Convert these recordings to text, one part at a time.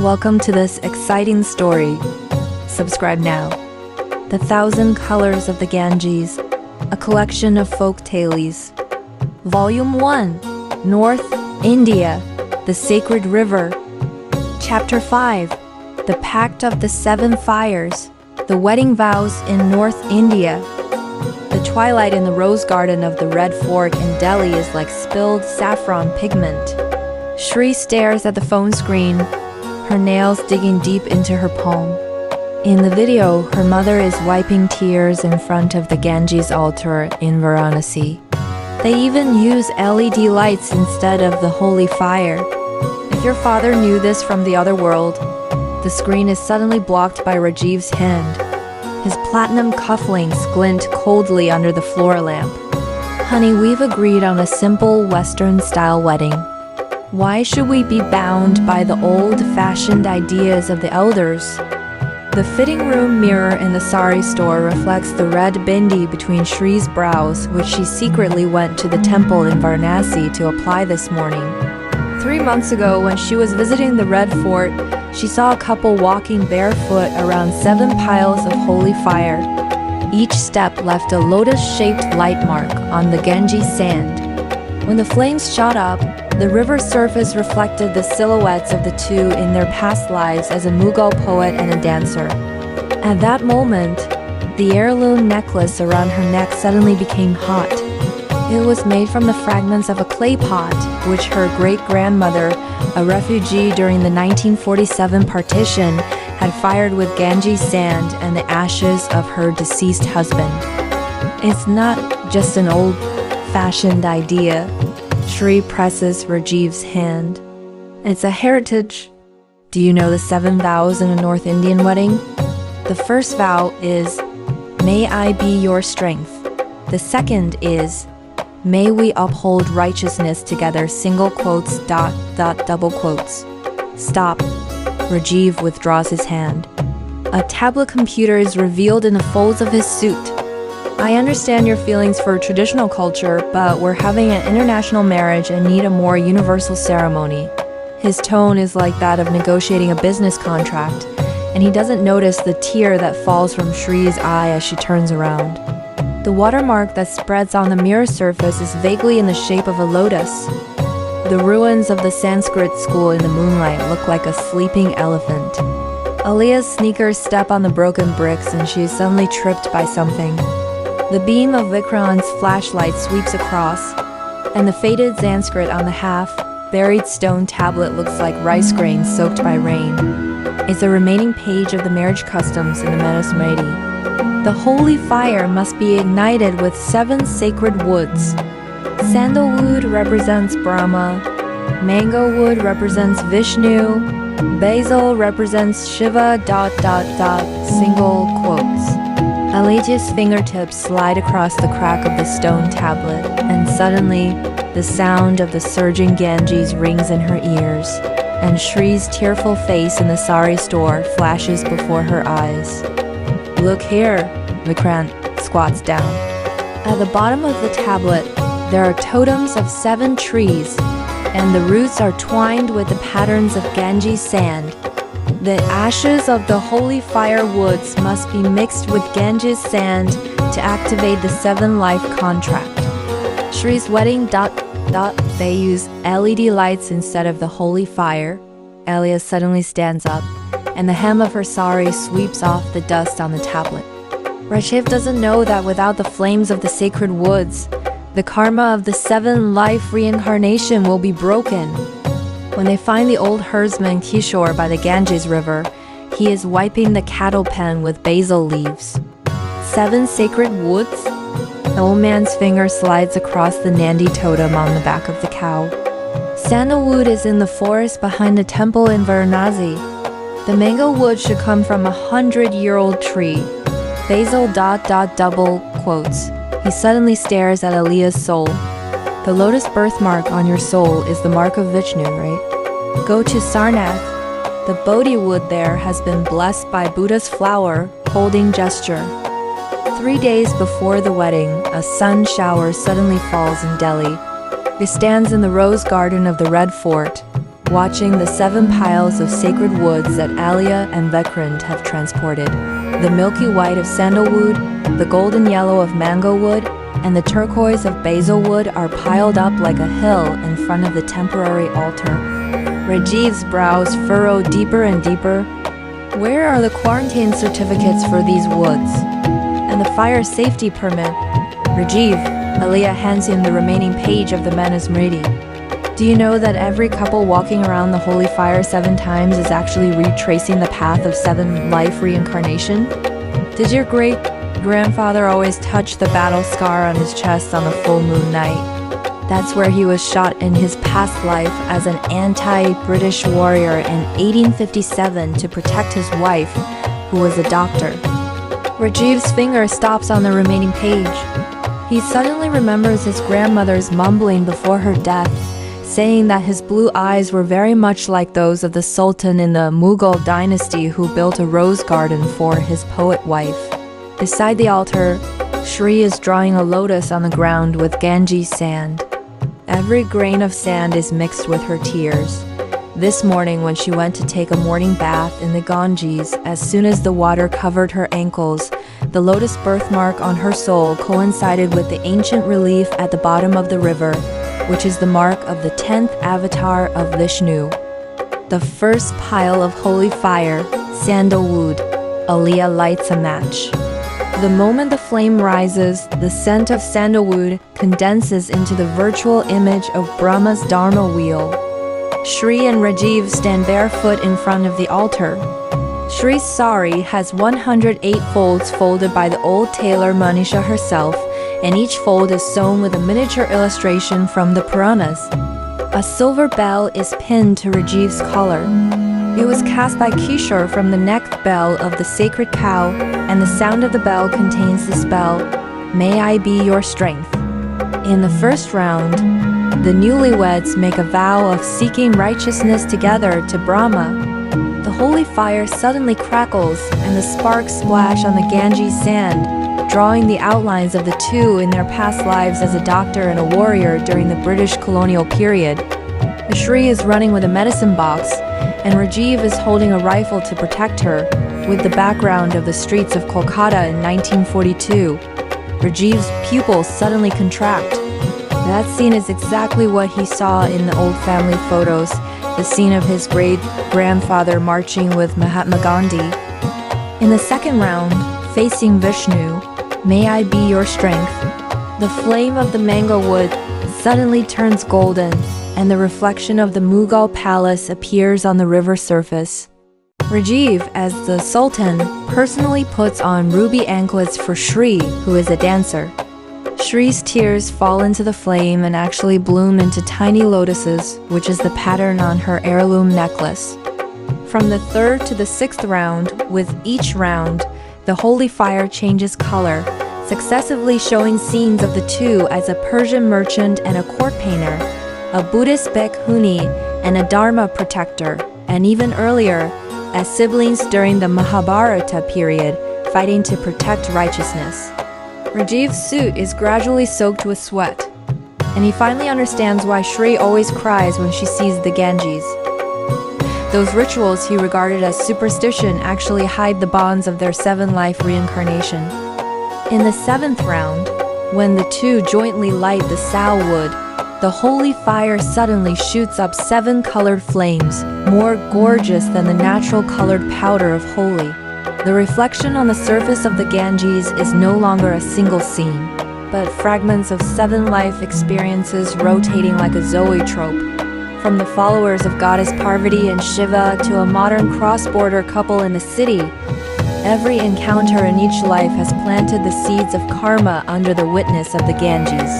Welcome to this exciting story. Subscribe now. The Thousand Colors of the Ganges, a collection of folk tales. Volume 1, North India, the Sacred River. Chapter 5, The Pact of the Seven Fires, the Wedding Vows in North India. The twilight in the rose garden of the Red Fort in Delhi is like spilled saffron pigment. Shree stares at the phone screen, her nails digging deep into her palm. In the video, her mother is wiping tears in front of the Ganges altar in Varanasi. They even use LED lights instead of the holy fire. If your father knew this from the other world, the screen is suddenly blocked by Rajiv's hand. His platinum cufflinks glint coldly under the floor lamp. Honey, we've agreed on a simple Western-style wedding. Why should we be bound by the old-fashioned ideas of the elders? The fitting room mirror in the sari store reflects the red bindi between Shree's brows, which she secretly went to the temple in Varanasi to apply this morning. 3 months ago, when she was visiting the Red Fort, she saw a couple walking barefoot around 7 piles of holy fire. Each step left a lotus-shaped light mark on the Ganges sand. When the flames shot up, the river's surface reflected the silhouettes of the two in their past lives as a Mughal poet and a dancer. At that moment, the heirloom necklace around her neck suddenly became hot. It was made from the fragments of a clay pot, which her great-grandmother, a refugee during the 1947 partition, had fired with Ganges sand and the ashes of her deceased husband. It's not just an old-fashioned idea. Shree presses Rajiv's hand. It's a heritage. Do you know the 7 vows in a North Indian wedding? The first vow is, "May I be your strength." The second is, "May we uphold righteousness together, single quotes, ... double quotes." Stop. Rajiv withdraws his hand. A tablet computer is revealed in the folds of his suit. I understand your feelings for traditional culture, but we're having an international marriage and need a more universal ceremony. His tone is like that of negotiating a business contract, and he doesn't notice the tear that falls from Shree's eye as she turns around. The watermark that spreads on the mirror surface is vaguely in the shape of a lotus. The ruins of the Sanskrit school in the moonlight look like a sleeping elephant. Aliya's sneakers step on the broken bricks and she is suddenly tripped by something. The beam of Vikrant's flashlight sweeps across, and the faded Sanskrit on the half-buried stone tablet looks like rice grains soaked by rain. It's a remaining page of the marriage customs in the Manusmriti. The holy fire must be ignited with 7 sacred woods. Sandalwood represents Brahma, mango wood represents Vishnu, basil represents Shiva... single quotes. Aliya's fingertips slide across the crack of the stone tablet, and suddenly, the sound of the surging Ganges rings in her ears, and Shree's tearful face in the sari store flashes before her eyes. "Look here," Vikrant squats down. At the bottom of the tablet, there are totems of 7 trees, and the roots are twined with the patterns of Ganges sand. The ashes of the holy fire woods must be mixed with Ganges sand to activate the 7 life contract. Shree's wedding... They use LED lights instead of the holy fire. Aliya suddenly stands up, and the hem of her sari sweeps off the dust on the tablet. Rajiv doesn't know that without the flames of the sacred woods, the karma of the 7 life reincarnation will be broken. When they find the old herdsman Kishore by the Ganges River, he is wiping the cattle pen with basil leaves. 7 sacred woods? The old man's finger slides across the Nandi totem on the back of the cow. Sandalwood is in the forest behind the temple in Varanasi. The mango wood should come from a 100-year-old tree. Basil... double quotes. He suddenly stares at Aliya's soul. The lotus birthmark on your soul is the mark of Vishnu, right? Go to Sarnath. The Bodhi wood there has been blessed by Buddha's flower, holding gesture. 3 days before the wedding, a sun shower suddenly falls in Delhi. It stands in the rose garden of the Red Fort, watching the 7 piles of sacred woods that Alia and Vekrand have transported. The milky white of sandalwood, the golden yellow of mango wood, and the turquoise of basil wood are piled up like a hill in front of the temporary altar. Rajiv's brows furrow deeper and deeper. Where are the quarantine certificates for these woods? And the fire safety permit? Rajiv, Alia hands him the remaining page of the Manusmriti. Do you know that every couple walking around the holy fire 7 times is actually retracing the path of 7 life reincarnation? Did your great-grandfather always touch the battle scar on his chest on the full moon night? That's where he was shot in his past life as an anti-British warrior in 1857 to protect his wife, who was a doctor. Rajiv's finger stops on the remaining page. He suddenly remembers his grandmother's mumbling before her death, saying that his blue eyes were very much like those of the Sultan in the Mughal dynasty who built a rose garden for his poet wife. Beside the altar, Shree is drawing a lotus on the ground with Ganges sand. Every grain of sand is mixed with her tears. This morning when she went to take a morning bath in the Ganges, as soon as the water covered her ankles, the lotus birthmark on her soul coincided with the ancient relief at the bottom of the river, which is the mark of the 10th avatar of Vishnu. The first pile of holy fire, sandalwood. Alia lights a match. The moment the flame rises, the scent of sandalwood condenses into the virtual image of Brahma's Dharma wheel. Shree and Rajiv stand barefoot in front of the altar. Shree's sari has 108 folds folded by the old tailor Manisha herself, and each fold is sewn with a miniature illustration from the Puranas. A silver bell is pinned to Rajiv's collar. It was cast by Kishore from the neck bell of the sacred cow, and the sound of the bell contains the spell, "May I be your strength." In the first round, the newlyweds make a vow of seeking righteousness together to Brahma. The holy fire suddenly crackles, and the sparks splash on the Ganges sand, drawing the outlines of the two in their past lives as a doctor and a warrior during the British colonial period. Shree is running with a medicine box, and Rajiv is holding a rifle to protect her, with the background of the streets of Kolkata in 1942. Rajiv's pupils suddenly contract. That scene is exactly what he saw in the old family photos, the scene of his great-grandfather marching with Mahatma Gandhi. In the second round, facing Vishnu, "May I be your strength," the flame of the mango wood suddenly turns golden, and the reflection of the Mughal palace appears on the river surface. Rajiv, as the Sultan, personally puts on ruby anklets for Shree, who is a dancer. Shree's tears fall into the flame and actually bloom into tiny lotuses, which is the pattern on her heirloom necklace. From the 3rd to the 6th round, with each round, the holy fire changes color, successively showing scenes of the two as a Persian merchant and a court painter, a Buddhist bhikkhuni and a Dharma protector, and even earlier, as siblings during the Mahabharata period, fighting to protect righteousness. Rajiv's suit is gradually soaked with sweat, and he finally understands why Shree always cries when she sees the Ganges. Those rituals he regarded as superstition actually hide the bonds of their 7-life reincarnation. In the 7th round, when the two jointly light the sal wood, the holy fire suddenly shoots up 7 colored flames, more gorgeous than the natural colored powder of holy. The reflection on the surface of the Ganges is no longer a single scene, but fragments of 7 life experiences rotating like a zoetrope. From the followers of goddess Parvati and Shiva to a modern cross-border couple in the city, every encounter in each life has planted the seeds of karma under the witness of the Ganges.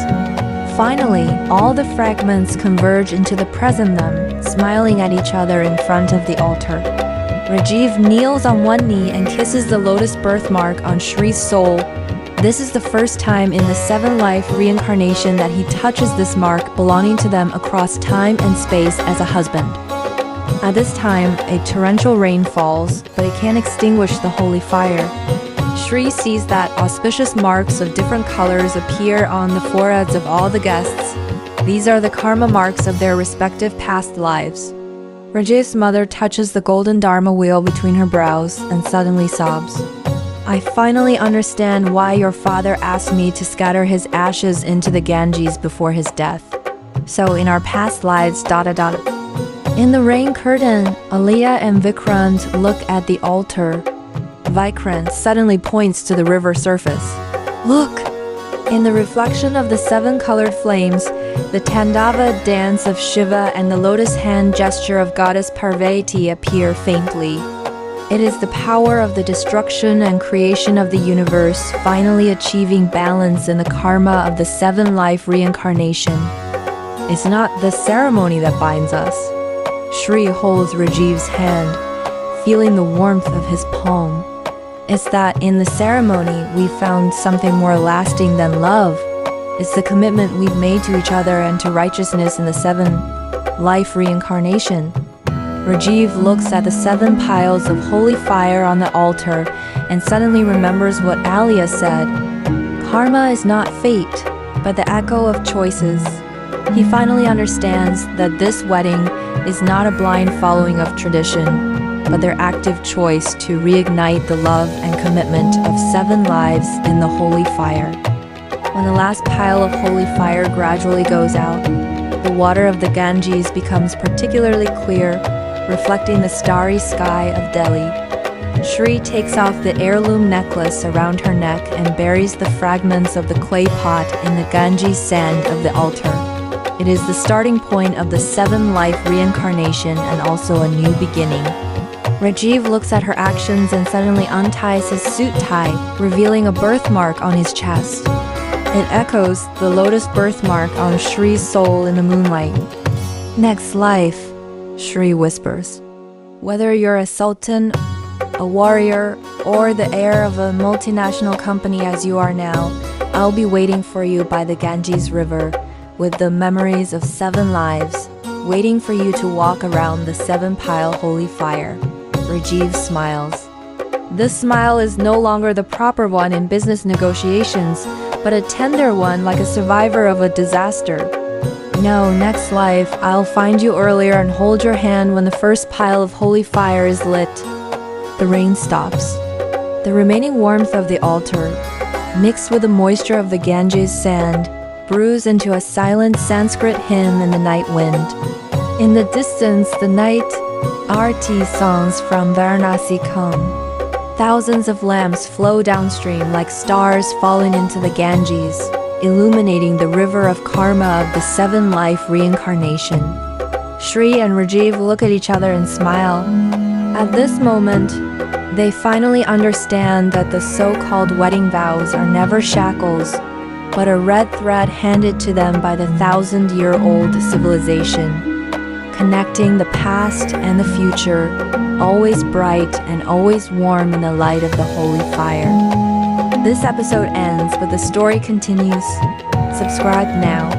Finally, all the fragments converge into the present them, smiling at each other in front of the altar. Rajiv kneels on one knee and kisses the lotus birthmark on Shree's soul. This is the first time in the 7-life reincarnation that he touches this mark belonging to them across time and space as a husband. At this time, a torrential rain falls, but it can't extinguish the holy fire. Shree sees that auspicious marks of different colors appear on the foreheads of all the guests. These are the karma marks of their respective past lives. Rajiv's mother touches the golden dharma wheel between her brows and suddenly sobs. I finally understand why your father asked me to scatter his ashes into the Ganges before his death. So in our past lives, In the rain curtain, Aliyah and Vikrant look at the altar. Vikrant suddenly points to the river surface. Look! In the reflection of the 7 colored flames, the Tandava dance of Shiva and the lotus hand gesture of goddess Parvati appear faintly. It is the power of the destruction and creation of the universe finally achieving balance in the karma of the 7 life reincarnation. It's not the ceremony that binds us. Shree holds Rajiv's hand, feeling the warmth of his palm. It's that in the ceremony we found something more lasting than love. It's the commitment we've made to each other and to righteousness in the 7 life reincarnation. Rajiv looks at the 7 piles of holy fire on the altar and suddenly remembers what Aliyah said. Karma is not fate, but the echo of choices. He finally understands that this wedding is not a blind following of tradition, but their active choice to reignite the love and commitment of 7 lives in the holy fire. When the last pile of holy fire gradually goes out, the water of the Ganges becomes particularly clear, reflecting the starry sky of Delhi. Shree takes off the heirloom necklace around her neck and buries the fragments of the clay pot in the Ganges sand of the altar. It is the starting point of the 7 life reincarnation and also a new beginning. Rajiv looks at her actions and suddenly unties his suit tie, revealing a birthmark on his chest. It echoes the lotus birthmark on Shree's soul in the moonlight. Next life, Shree whispers. Whether you're a sultan, a warrior, or the heir of a multinational company as you are now, I'll be waiting for you by the Ganges River with the memories of 7 lives, waiting for you to walk around the 7-pile holy fire. Rajiv smiles. This smile is no longer the proper one in business negotiations, but a tender one like a survivor of a disaster. No, next life, I'll find you earlier and hold your hand when the first pile of holy fire is lit. The rain stops. The remaining warmth of the altar, mixed with the moisture of the Ganges sand, brews into a silent Sanskrit hymn in the night wind. In the distance, the night Aarti songs from Varanasi come. Thousands of lamps flow downstream like stars falling into the Ganges, illuminating the river of karma of the 7 life reincarnation. Shree and Rajiv look at each other and smile. At this moment, they finally understand that the so-called wedding vows are never shackles, but a red thread handed to them by the 1,000-year-old civilization, connecting the past and the future, always bright and always warm in the light of the holy fire. This episode ends, but the story continues. Subscribe now.